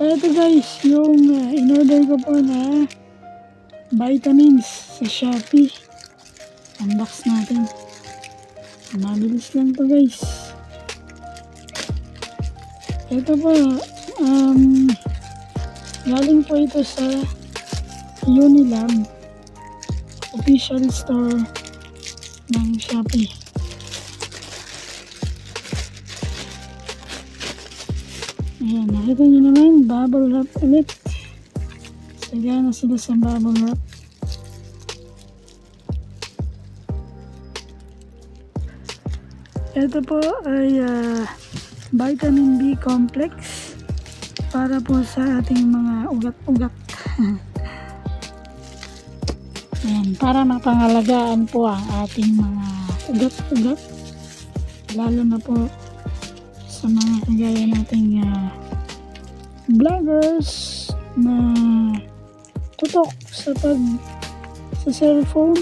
Ito guys, yung in-order ko po na vitamins sa Shopee. Unbox natin. Mabilis lang to guys. Ito po, galing po ito sa Unilab official store ng Shopee. Ayan, nakita nyo naman, bubble wrap ulit. Sagana sila sa bubble wrap. Ito po ay vitamin B complex para po sa ating mga ugat-ugat. Ayan, para mapangalagaan po ang ating mga ugat-ugat. Lalo na po sa mga kagaya nating vloggers na tutok sa cellphone.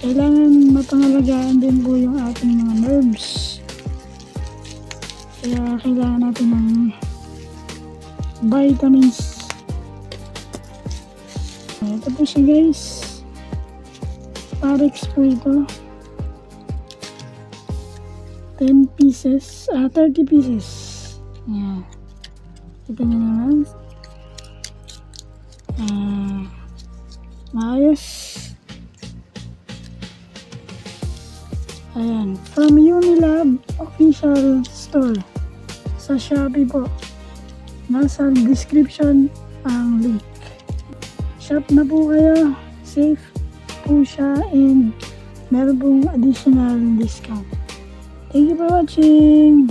Kailangan mapangalagaan din po yung ating mga nerves. Kaya kailangan natin ng vitamins. Ito po siya guys. Parex po ito. 10 pieces, 30 pieces. Ayan. Ito nyo naman. Maayos. Ayan. From Unilab official store sa Shopee po. Nasa description ang link. Shop na po kayo. Safe po siya and meron pong additional discount. Thank you for watching.